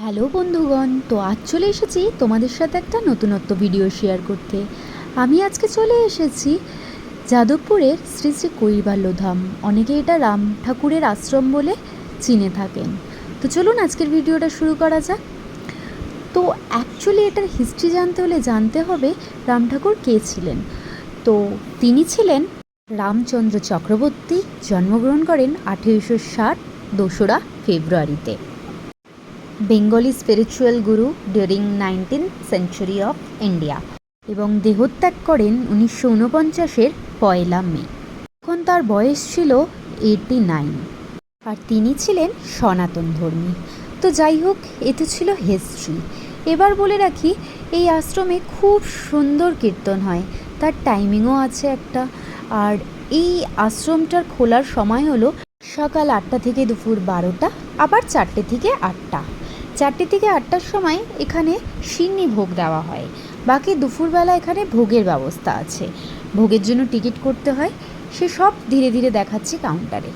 Hello বন্ধুগণ, তো আজ চলে এসেছি তোমাদের সাথে একটা নতুনত্ব ভিডিও শেয়ার করতে। আমি আজকে চলে এসেছি যাদবপুরের শ্রী শ্রী কৈবল্যধাম। অনেকে এটা রাম ঠাকুরের আশ্রম বলে চিনে থাকেন। তো চলুন আজকের ভিডিওটা শুরু করা যাক। তো অ্যাকচুয়ালি এটার হিস্ট্রি জানতে হলে জানতে হবে রাম ঠাকুর কে ছিলেন। তো তিনি ছিলেন রামচন্দ্র চক্রবর্তী। জন্মগ্রহণ করেন 1860 দোসরা ফেব্রুয়ারিতে। Bengali spiritual Guru during 19th century of India এবং দেহত্যাগ করেন 1949-এর 1 মে। তখন তার বয়স ছিল 89 আর তিনি ছিলেন সনাতন ধর্মী। তো যাই হোক, এতে ছিল হিস্ট্রি। এবার বলে রাখি, এই আশ্রমে খুব সুন্দর কীর্তন হয়, তার টাইমিংও আছে একটা। আর এই আশ্রমটার খোলার সময় হলো সকাল 8টা থেকে দুপুর 12টা, আবার 4টে থেকে 8টা। 4টে থেকে 8টার সময় এখানে সিন্নি ভোগ দেওয়া হয়। বাকি দুপুরবেলা এখানে ভোগের ব্যবস্থা আছে। ভোগের জন্য টিকিট করতে হয়। সে সব ধীরে ধীরে দেখাচ্ছি কাউন্টারে।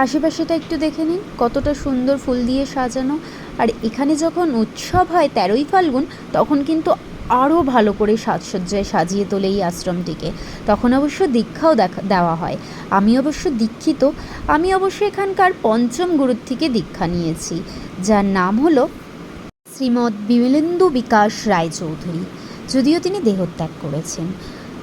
আশেপাশেটা একটু দেখে নিন, কতটা সুন্দর ফুল দিয়ে সাজানো। আর এখানে যখন উৎসব হয় 13ই ফাল্গুন, তখন কিন্তু আরও ভালো করে সাজসজ্জায় সাজিয়ে তোলে এই আশ্রমটিকে। তখন অবশ্য দীক্ষাও দেওয়া হয়। আমি অবশ্য দীক্ষিত। আমি অবশ্য এখানকার পঞ্চম গুরুর থেকে দীক্ষা নিয়েছি, যার নাম হলো শ্রীমৎ বিমলেন্দু বিকাশ রায়চৌধুরী, যদিও তিনি দেহত্যাগ করেছেন।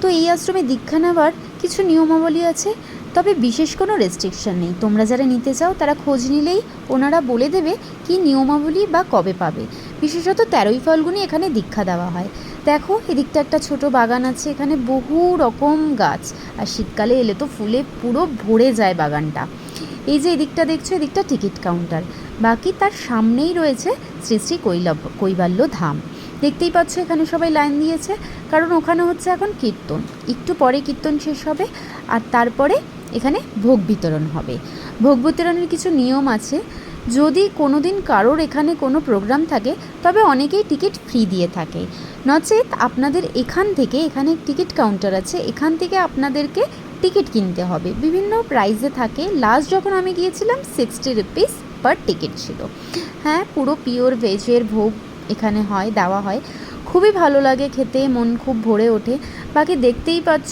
তো এই আশ্রমে দীক্ষা নেওয়ার কিছু নিয়মাবলী আছে, তবে বিশেষ কোনো রেস্ট্রিকশন নেই। তোমরা যারা নিতে চাও তারা খোঁজ নিলেই ওনারা বলে দেবে কি নিয়মাবলী বা কবে পাবে। বিশেষত 13ই ফাল্গুনে এখানে দীক্ষা দেওয়া হয়। দেখো, এদিকটা একটা ছোট বাগান আছে, এখানে বহু রকম গাছ, আর শীতকালে এলে তো ফুলে পুরো ভরে যায় বাগানটা। এই যে এদিকটা দেখছো, এদিকটা টিকিট কাউন্টার। বাকি তার সামনেই রয়েছে শ্রী শ্রী কৈবল্য ধাম। দেখতেই পাচ্ছ এখানে সবাই লাইন দিয়েছে, কারণ ওখানে হচ্ছে এখন কীর্তন। একটু পরে কীর্তন শেষ হবে, আর তারপরে এখানে ভোগ বিতরণ হবে। ভোগ বিতরণের কিছু নিয়ম আছে। যদি কোনো দিন কারোর এখানে কোনো প্রোগ্রাম থাকে, তবে অনেকেই টিকিট ফ্রি দিয়ে থাকে। নচেত আপনাদের এখানে টিকিট কাউন্টার আছে, এখান থেকে আপনাদেরকে টিকিট কিনতে হবে। বিভিন্ন প্রাইসে থাকে। লাস্ট যখন আমি গিয়েছিলাম 60 রুপিস পার টিকিট ছিল। হ্যাঁ, পুরো পিওর ভেজের ভোগ এখানে দেওয়া হয়। খুবই ভালো লাগে খেতে, মন খুব ভরে ওঠে। বাকি দেখতেই পাচ্ছ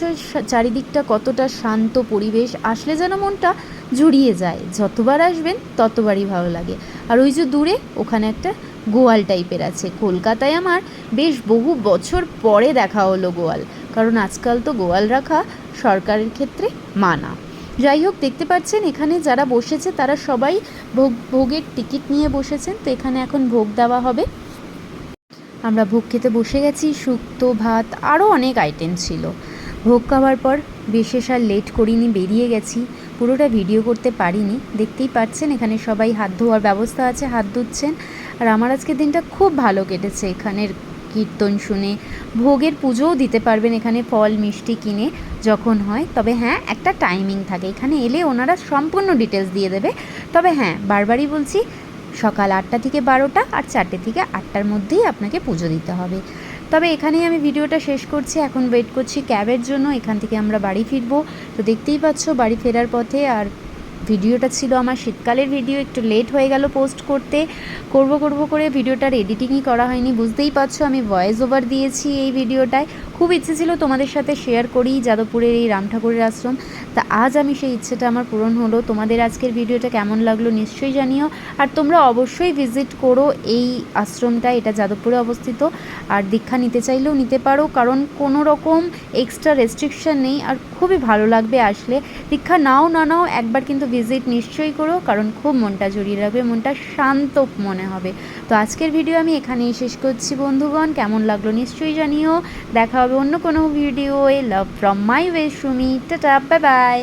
চারিদিকটা কতটা শান্ত পরিবেশ, আসলে যেন মনটা জুড়িয়ে যায়। যতবার আসবেন ততবারই ভালো লাগে। আর ওই যে দূরে ওখানে একটা গোয়াল টাইপের আছে। কলকাতায় আমার বেশ বহু বছর পরে দেখা হলো গোয়াল, কারণ আজকাল তো গোয়াল রাখা সরকারের ক্ষেত্রে মানা। যাই হোক, দেখতে পাচ্ছেন এখানে যারা বসেছে তারা সবাই ভোগের টিকিট নিয়ে বসেছেন। তো এখানে এখন ভোগ দেওয়া হবে। আমরা ভোগ খেতে বসে গেছি। শুক্তো, ভাত, আরও অনেক আইটেম ছিল। ভোগ খাওয়ার পর বিশেষ আর লেট করিনি, বেরিয়ে গেছি। পুরোটা ভিডিও করতে পারিনি। দেখতেই পাচ্ছেন এখানে সবাই হাত ধোয়ার ব্যবস্থা আছে, হাত ধুচ্ছেন। আর আমার আজকের দিনটা খুব ভালো কেটেছে এখানের কীর্তন শুনে। ভোগের পুজোও দিতে পারবেন এখানে ফল মিষ্টি কিনে যখন হয়। তবে হ্যাঁ, একটা টাইমিং থাকে। এখানে এলে ওনারা সম্পূর্ণ ডিটেলস দিয়ে দেবে। তবে হ্যাঁ, বারবারই বলছি, সকাল 8টা থেকে 12টা আর 4টে থেকে 8টার মধ্যেই আপনাকে পুজো দিতে হবে। তবে এখানেই আমি ভিডিওটা শেষ করছি। এখন ওয়েট করছি ক্যাবের জন্য। এখান থেকে আমরা বাড়ি ফিরবো। তো দেখতেই পাচ্ছ বাড়ি ফেরার পথে। আর ভিডিওটা ছিল আমার শীতকালের ভিডিও, একটু লেট হয়ে গেল পোস্ট করতে। করব করে ভিডিওটার এডিটিংই করা হয়নি। বুঝতেই পারছো আমি ভয়েস ওভার দিয়েছি এই ভিডিওটায়। খুব ইচ্ছে ছিল তোমাদের সাথে শেয়ার করি যাদবপুরের এই রাম ঠাকুরের আশ্রম। তা আজ আমি সেই ইচ্ছেটা আমার পূরণ হলো। তোমাদের আজকের ভিডিওটা কেমন লাগলো নিশ্চয়ই জানিও। আর তোমরা অবশ্যই ভিজিট করো এই আশ্রমটা, এটা যাদবপুরে অবস্থিত। আর দীক্ষা নিতে চাইলেও নিতে পারো, কারণ কোনো রকম এক্সট্রা রেস্ট্রিকশন নেই। আর খুবই ভালো লাগবে আসলে। দীক্ষা নাও না নাও, একবার কিন্তু ভিজিট নিশ্চয়ই করো, কারণ খুব মনটা জড়িয়ে রাখবে, মনটা শান্ত মনে হবে। তো আজকের ভিডিও আমি এখানেই শেষ করছি বন্ধুগণ। কেমন লাগলো নিশ্চয়ই জানিও। দেখা হবে অন্য কোনো ভিডিওয়ে। Love from my way Sumi. Tata, bye by.